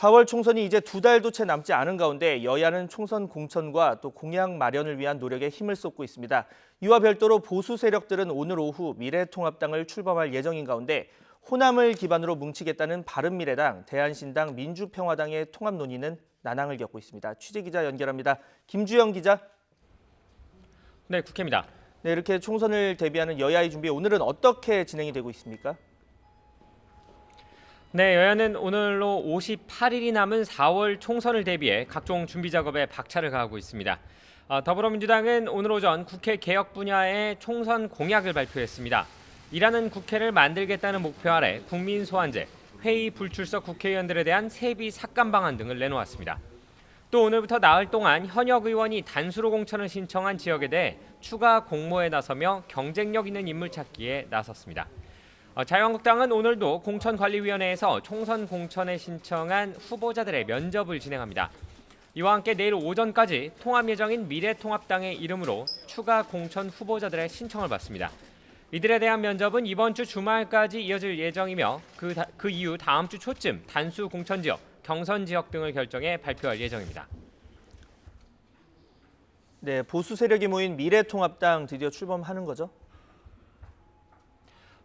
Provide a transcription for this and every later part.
4월 총선이 이제 2달도 채 남지 않은 가운데 여야는 총선 공천과 또 공약 마련을 위한 노력에 힘을 쏟고 있습니다. 이와 별도로 보수 세력들은 오늘 오후 미래통합당을 출범할 예정인 가운데 호남을 기반으로 뭉치겠다는 바른미래당, 대한신당, 민주평화당의 통합 논의는 난항을 겪고 있습니다. 취재기자 연결합니다. 김주영 기자. 네, 국회입니다. 네, 이렇게 총선을 대비하는 여야의 준비, 오늘은 어떻게 진행이 되고 있습니까? 네, 여야는 오늘로 58일이 남은 4월 총선을 대비해 각종 준비 작업에 박차를 가하고 있습니다. 더불어민주당은 오늘 오전 국회 개혁 분야의 총선 공약을 발표했습니다. 일하는 국회를 만들겠다는 목표 아래 국민 소환제, 회의 불출석 국회의원들에 대한 세비 삭감 방안 등을 내놓았습니다. 또 오늘부터 나흘 동안 현역 의원이 단수로 공천을 신청한 지역에 대해 추가 공모에 나서며 경쟁력 있는 인물 찾기에 나섰습니다. 자유한국당은 오늘도 공천관리위원회에서 총선 공천에 신청한 후보자들의 면접을 진행합니다. 이와 함께 내일 오전까지 통합 예정인 미래통합당의 이름으로 추가 공천 후보자들의 신청을 받습니다. 이들에 대한 면접은 이번 주 주말까지 이어질 예정이며 그 이후 다음 주 초쯤 단수 공천 지역, 경선 지역 등을 결정해 발표할 예정입니다. 네, 보수 세력이 모인 미래통합당 드디어 출범하는 거죠?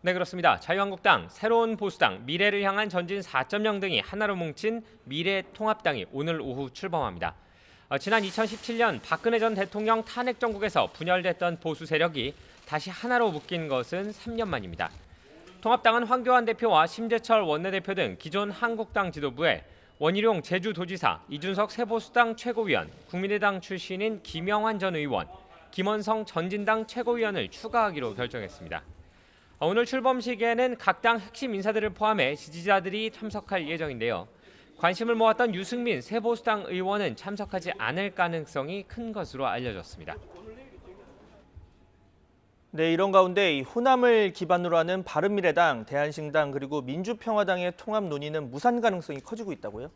네, 그렇습니다. 자유한국당, 새로운 보수당, 미래를 향한 전진 4.0 등이 하나로 뭉친 미래통합당이 오늘 오후 출범합니다. 지난 2017년 박근혜 전 대통령 탄핵 정국에서 분열됐던 보수 세력이 다시 하나로 묶인 것은 3년 만입니다. 통합당은 황교안 대표와 심재철 원내대표 등 기존 한국당 지도부에 원희룡 제주도지사, 이준석 새보수당 최고위원, 국민의당 출신인 김영환 전 의원, 김원성 전진당 최고위원을 추가하기로 결정했습니다. 오늘 출범식에는 각 당 핵심 인사들을 포함해 지지자들이 참석할 예정인데요. 관심을 모았던 유승민 새보수당 의원은 참석하지 않을 가능성이 큰 것으로 알려졌습니다. 네, 이런 가운데 호남을 기반으로 하는 바른미래당, 대한신당 그리고 민주평화당의 통합 논의는 무산 가능성이 커지고 있다고요?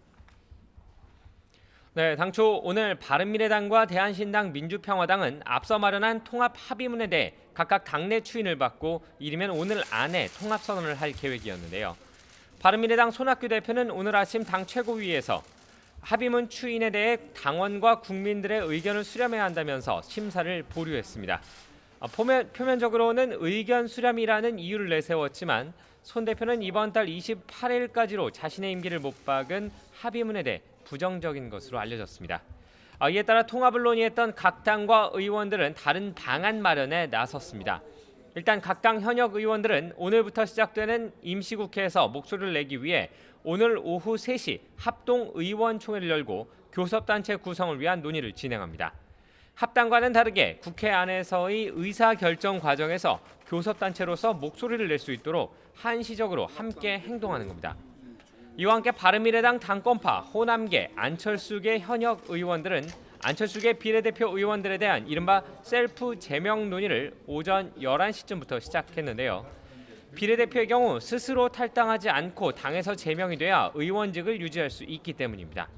네, 당초 오늘 바른미래당과 대한신당, 민주평화당은 앞서 마련한 통합 합의문에 대해 각각 당내 추인을 받고 이르면 오늘 안에 통합 선언을 할 계획이었는데요. 바른미래당 손학규 대표는 오늘 아침 당 최고위에서 합의문 추인에 대해 당원과 국민들의 의견을 수렴해야 한다면서 심사를 보류했습니다. 표면적으로는 의견 수렴이라는 이유를 내세웠지만 손 대표는 이번 달 28일까지로 자신의 임기를 못 박은 합의문에 대해 부정적인 것으로 알려졌습니다. 이에 따라 통합을 논의했던 각 당과 의원들은 다른 방안 마련에 나섰습니다. 일단 각 당 현역 의원들은 오늘부터 시작되는 임시국회에서 목소리를 내기 위해 오늘 오후 3시 합동의원총회를 열고 교섭단체 구성을 위한 논의를 진행합니다. 합당과는 다르게 국회 안에서의 의사결정 과정에서 교섭단체로서 목소리를 낼 수 있도록 한시적으로 함께 행동하는 겁니다. 이와 함께 바른미래당 당권파 호남계 안철수계 현역 의원들은 안철수계 비례대표 의원들에 대한 이른바 셀프 제명 논의를 오전 11시쯤부터 시작했는데요. 비례대표의 경우 스스로 탈당하지 않고 당에서 제명이 돼야 의원직을 유지할 수 있기 때문입니다.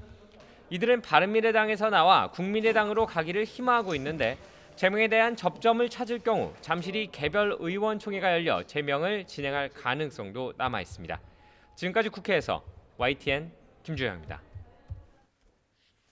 이들은 바른미래당에서 나와 국민의당으로 가기를 희망하고 있는데 제명에 대한 접점을 찾을 경우 잠시 개별 의원총회가 열려 제명을 진행할 가능성도 남아 있습니다. 지금까지 국회에서 YTN 김주영입니다.